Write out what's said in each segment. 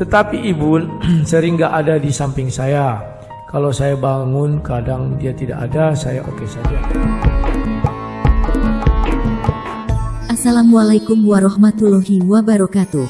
Tetapi ibu sering gak ada di samping saya. Kalau saya bangun kadang dia tidak ada, saya oke saja. Assalamualaikum warahmatullahi wabarakatuh.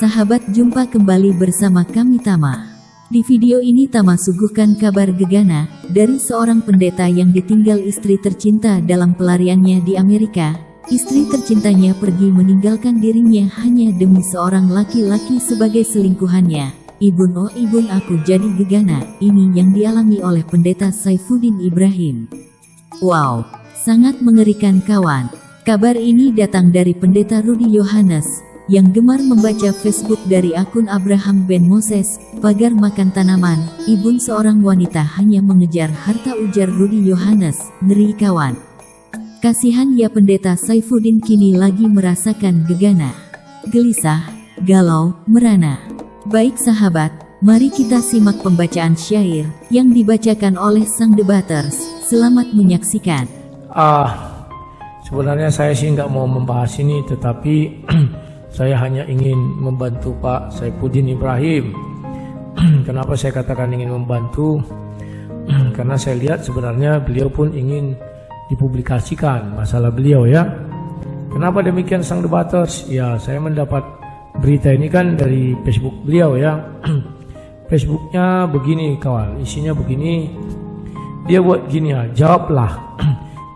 Sahabat, jumpa kembali bersama kami Tama. Di video ini Tama suguhkan kabar gegana dari seorang pendeta yang ditinggal istri tercinta dalam pelariannya di Amerika. Istri tercintanya pergi meninggalkan dirinya hanya demi seorang laki-laki sebagai selingkuhannya. Ibun aku jadi gegana, ini yang dialami oleh pendeta Saifuddin Ibrahim. Wow, sangat mengerikan kawan. Kabar ini datang dari pendeta Rudy Yohanes, yang gemar membaca Facebook dari akun Abraham Ben Moses, pagar makan tanaman. Ibun seorang wanita hanya mengejar harta, ujar Rudy Yohanes. Ngeri kawan. Kasihan ya, pendeta Saifuddin kini lagi merasakan gegana, gelisah, galau, merana. Baik sahabat, mari kita simak pembacaan syair yang dibacakan oleh sang debaters. Selamat menyaksikan. Sebenarnya saya sih nggak mau membahas ini, tetapi saya hanya ingin membantu Pak Saifuddin Ibrahim. Kenapa saya katakan ingin membantu? Karena saya lihat sebenarnya beliau pun ingin dipublikasikan masalah beliau ya. Kenapa demikian sang debaters? Ya, saya mendapat berita ini kan dari Facebook beliau ya. Facebooknya begini kawan, isinya begini. Dia buat gini ya, jawablah.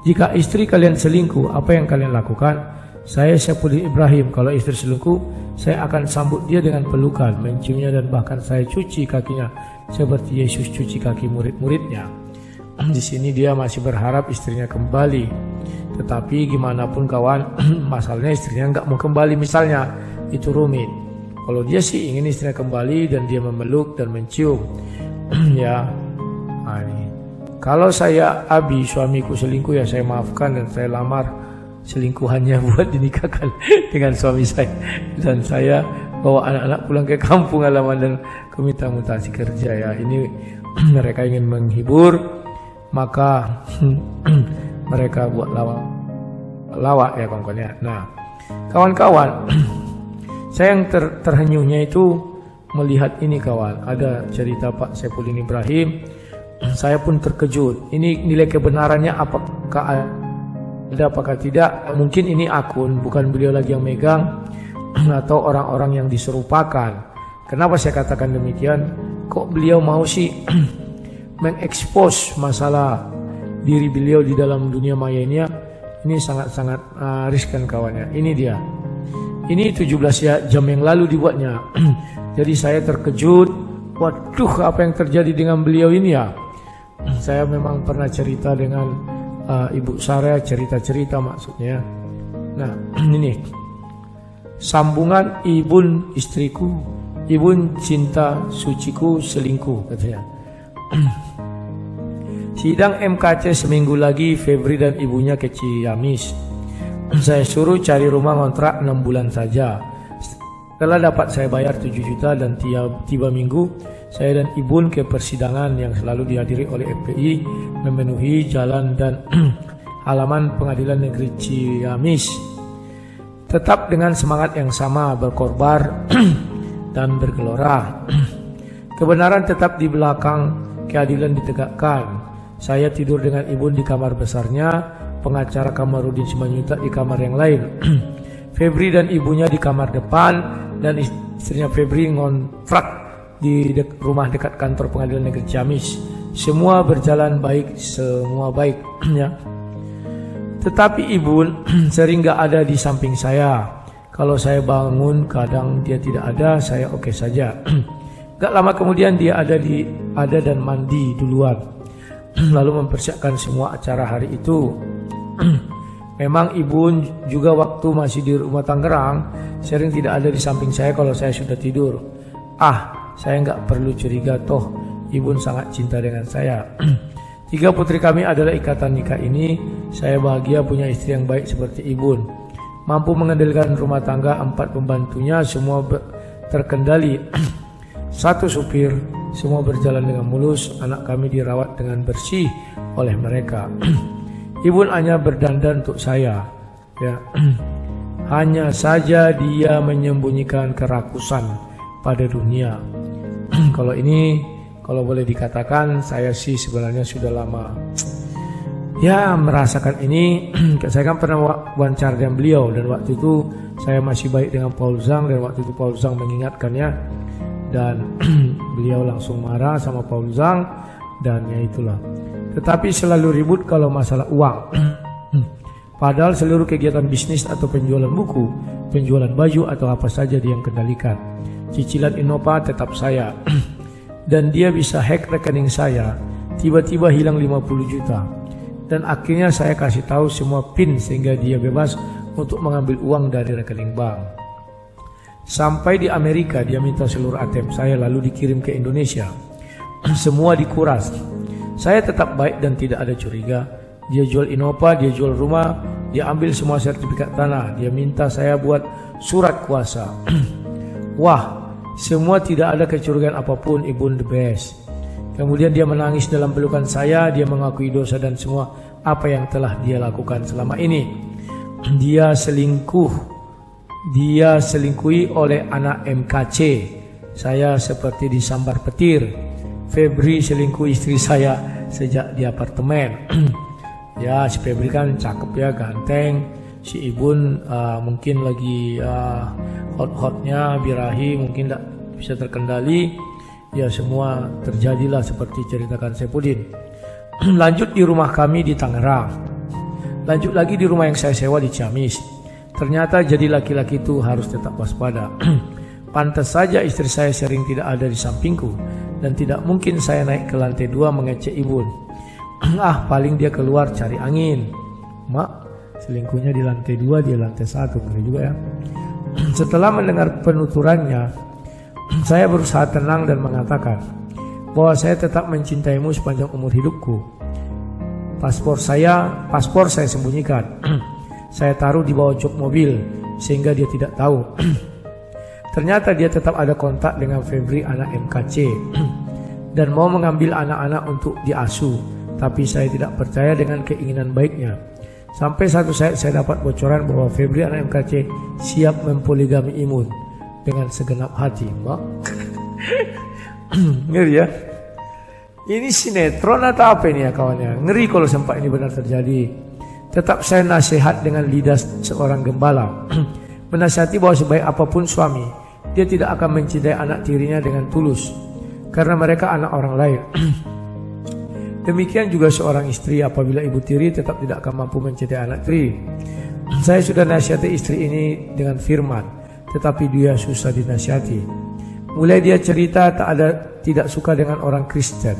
Jika istri kalian selingkuh, apa yang kalian lakukan? Saya Saifuddin Ibrahim, kalau istri selingkuh, saya akan sambut dia dengan pelukan, menciumnya dan bahkan saya cuci kakinya seperti Yesus cuci kaki murid-muridnya. Di sini dia masih berharap istrinya kembali. Tetapi gimana pun kawan, masalahnya istrinya nggak mau kembali misalnya, itu rumit. Kalau dia sih ingin istrinya kembali dan dia memeluk dan mencium. Ya, ini. Kalau saya Abi, suamiku selingkuh, ya saya maafkan dan saya lamar selingkuhannya buat dinikahkan dengan suami saya, dan saya bawa anak-anak pulang ke kampung halaman dan minta mutasi kerja ya. Ini mereka ingin menghibur, maka mereka buat lawak ya kawan-kawan ya. Nah kawan-kawan, saya yang terhenyuhnya itu melihat ini kawan, ada cerita Pak Saifuddin Ibrahim. Saya pun terkejut, ini nilai kebenarannya apakah ada apakah tidak? Mungkin ini akun, bukan beliau lagi yang megang, atau orang-orang yang diserupakan. Kenapa saya katakan demikian? Kok beliau mau sih mengekspos masalah diri beliau di dalam dunia maya ini ya? Ini sangat-sangat riskan kawannya. Ini dia. Ini 17 jam yang lalu dibuatnya. Jadi saya terkejut. Waduh, apa yang terjadi dengan beliau ini ya? Saya memang pernah cerita dengan Ibu Sarah, cerita-cerita maksudnya. Nah ini sambungan ibun istriku, ibun cinta suciku selingkuh katanya. Sidang MKC seminggu lagi, Febri dan ibunya ke Ciamis. Saya suruh cari rumah kontrak 6 bulan saja. Setelah dapat saya bayar 7 juta dan tiba minggu, saya dan ibun ke persidangan yang selalu dihadiri oleh FPI, memenuhi jalan dan halaman pengadilan negeri Ciamis. Tetap dengan semangat yang sama, berkorbar dan bergelora. Kebenaran tetap di belakang, keadilan ditegakkan. Saya tidur dengan ibun di kamar besarnya, pengacara Kamarudin Simanjuntak di kamar yang lain. Febri dan ibunya di kamar depan, dan istrinya Febri ngontrak di rumah dekat kantor pengadilan negeri Ciamis. Semua berjalan baik, semua baik ya. Tetapi ibu sering gak ada di samping saya. Kalau saya bangun kadang dia tidak ada, saya oke saja. Gak lama kemudian dia ada dan mandi duluan, lalu mempersiapkan semua acara hari itu. Memang ibu juga waktu masih di rumah Tangerang sering tidak ada di samping saya kalau saya sudah tidur. Saya nggak perlu curiga, toh ibu sangat cinta dengan saya. 3 putri kami adalah ikatan nikah ini. Saya bahagia punya istri yang baik seperti ibu, mampu mengendalikan rumah tangga, 4 pembantunya semua terkendali, 1 supir, semua berjalan dengan mulus. Anak kami dirawat dengan bersih oleh mereka. Ibu hanya berdandan untuk saya ya. Hanya saja dia menyembunyikan kerakusan pada dunia. Kalau boleh dikatakan, saya sih sebenarnya sudah lama ya merasakan ini. Saya kan pernah wawancara dengan beliau, dan waktu itu saya masih baik dengan Paul Zhang, dan waktu itu Paul Zhang mengingatkannya, dan beliau langsung marah sama Paul Zhang, dan ya itulah. Tetapi selalu ribut kalau masalah uang. Padahal seluruh kegiatan bisnis atau penjualan buku, penjualan baju atau apa saja dia yang kendalikan. Cicilan Innova tetap saya. Dan dia bisa hack rekening saya, tiba-tiba hilang 50 juta. Dan akhirnya saya kasih tahu semua PIN sehingga dia bebas untuk mengambil uang dari rekening bank. Sampai di Amerika dia minta seluruh ATM saya lalu dikirim ke Indonesia. Semua dikuras. Saya tetap baik dan tidak ada curiga. Dia jual Innova, dia jual rumah, dia ambil semua sertifikat tanah, dia minta saya buat surat kuasa. Wah, semua tidak ada kecurigaan apapun, Ibu the best. Kemudian dia menangis dalam pelukan saya, dia mengakui dosa dan semua apa yang telah dia lakukan selama ini. Dia selingkuhi oleh anak MKC. Saya seperti disambar petir. Febri selingkuhi istri saya sejak di apartemen. Ya, si Febri kan cakep ya, ganteng. Si Ibun mungkin lagi hot-hotnya birahi, mungkin tidak bisa terkendali. Ya, semua terjadilah seperti ceritakan Saipudin. Lanjut di rumah kami di Tangerang. Lanjut lagi di rumah yang saya sewa di Ciamis. Ternyata jadi laki-laki itu harus tetap waspada. Pantas saja istri saya sering tidak ada di sampingku, dan tidak mungkin saya naik ke lantai 2 mengecek Ibun. Paling dia keluar cari angin. Mak, selingkuhnya di lantai 2, dia lantai 1, ngeri juga ya. Setelah mendengar penuturannya, saya berusaha tenang dan mengatakan bahwa saya tetap mencintaimu sepanjang umur hidupku. Paspor saya sembunyikan. Saya taruh di bawah jok mobil sehingga dia tidak tahu. Ternyata dia tetap ada kontak dengan Febri anak MKC dan mau mengambil anak-anak untuk diasuh, tapi saya tidak percaya dengan keinginan baiknya. Sampai satu saat saya dapat bocoran bahwa Febri anak MKC siap mempoligami Imun dengan segenap hati. Mak, ngeri ya. Ini sinetron atau apa ini ya kawannya? Ngeri kalau sempat ini benar terjadi. Tetap saya nasihat dengan lidah seorang gembala. Menasihati bahwa sebaik apapun suami, dia tidak akan mencintai anak tirinya dengan tulus, karena mereka anak orang lain. Demikian juga seorang istri apabila ibu tiri tetap tidak akan mampu mencintai anak tiri. Saya sudah nasihati istri ini dengan firman, tetapi dia susah dinasihati. Mulai dia cerita tidak suka dengan orang Kristen.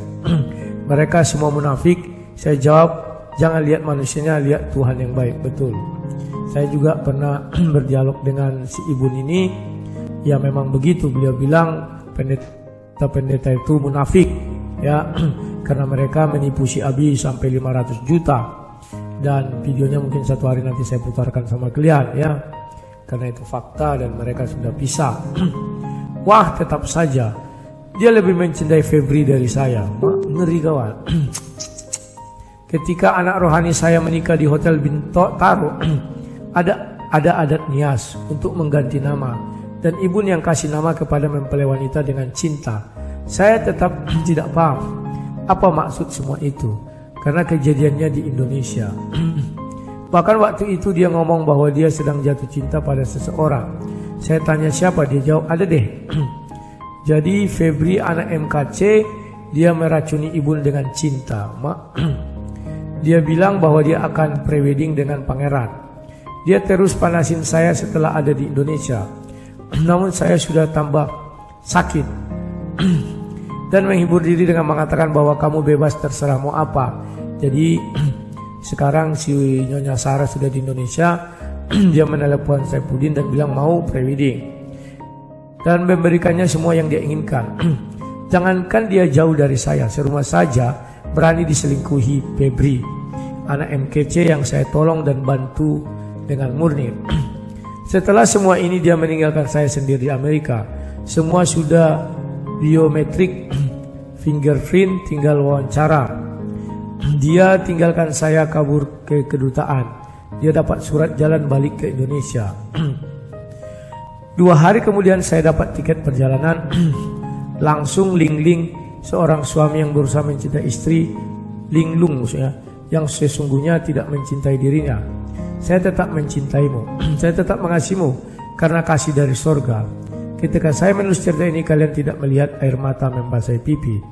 Mereka semua munafik. Saya jawab, jangan lihat manusianya, lihat Tuhan yang baik. Betul. Saya juga pernah berdialog dengan si ibu ini. Ya memang begitu, beliau bilang pendeta itu munafik ya, karena mereka menipu si Abi sampai 500 juta. Dan videonya mungkin satu hari nanti saya putarkan sama kalian ya, karena itu fakta dan mereka sudah pisah. Wah, tetap saja dia lebih mencintai Febri dari saya. Ngeri kawan. Ketika anak rohani saya menikah di Hotel Bintaro, ada adat nias untuk mengganti nama, dan ibu yang kasih nama kepada mempelai wanita dengan cinta. Saya tetap tidak paham apa maksud semua itu, karena kejadiannya di Indonesia. Bahkan waktu itu dia ngomong bahwa dia sedang jatuh cinta pada seseorang. Saya tanya siapa, dia jawab ada deh. Jadi Febri anak MKC, dia meracuni ibu dengan cinta. Dia bilang bahwa dia akan prewedding dengan pangeran. Dia terus panasin saya setelah ada di Indonesia. Namun saya sudah tambah sakit dan menghibur diri dengan mengatakan bahwa kamu bebas terserah mau apa. Jadi sekarang si Nyonya Sarah sudah di Indonesia. Dia menelepon Saipudin dan bilang mau prewedding dan memberikannya semua yang dia inginkan. Jangankan dia jauh dari saya, serumah saja berani diselingkuhi Febri anak MKC yang saya tolong dan bantu dengan murni. Setelah semua ini dia meninggalkan saya sendiri di Amerika. Semua sudah biometrik, fingerprint, tinggal wawancara. Dia tinggalkan saya kabur ke kedutaan. Dia dapat surat jalan balik ke Indonesia. 2 hari kemudian saya dapat tiket perjalanan. Langsung linglung seorang suami yang berusaha mencintai istri, linglung maksudnya, yang sesungguhnya tidak mencintai dirinya. Saya tetap mencintaimu, saya tetap mengasihimu karena kasih dari sorga. Ketika saya menulis cerita ini, kalian tidak melihat air mata membasahi pipi.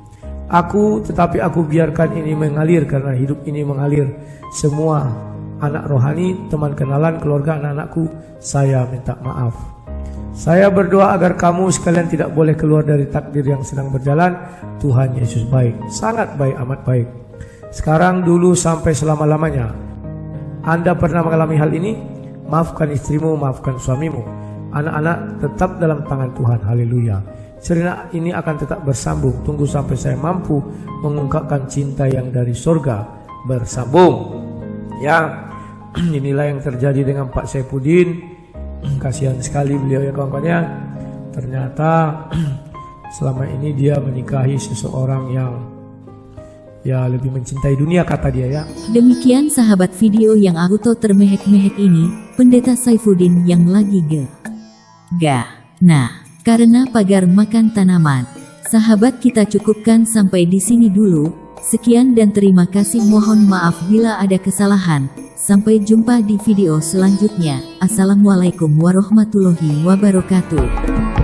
Tetapi aku biarkan ini mengalir karena hidup ini mengalir. Semua anak rohani, teman kenalan, keluarga, anak-anakku, saya minta maaf. Saya berdoa agar kamu sekalian tidak boleh keluar dari takdir yang sedang berjalan. Tuhan Yesus baik, sangat baik, amat baik. Sekarang, dulu, sampai selama-lamanya. Anda pernah mengalami hal ini? Maafkan istrimu, maafkan suamimu. Anak-anak tetap dalam tangan Tuhan, haleluya. Cerita ini akan tetap bersambung. Tunggu sampai saya mampu mengungkapkan cinta yang dari surga bersambung. Ya, inilah yang terjadi dengan Pak Saifuddin. Kasihan sekali beliau ya kawan-kawan ya. Ternyata selama ini dia menikahi seseorang yang ya lebih mencintai dunia kata dia ya. Demikian sahabat video yang auto termehek-mehek ini, Pendeta Saifuddin yang lagi Nah, karena pagar makan tanaman, sahabat kita cukupkan sampai di sini dulu. Sekian dan terima kasih, mohon maaf bila ada kesalahan. Sampai jumpa di video selanjutnya. Assalamualaikum warahmatullahi wabarakatuh.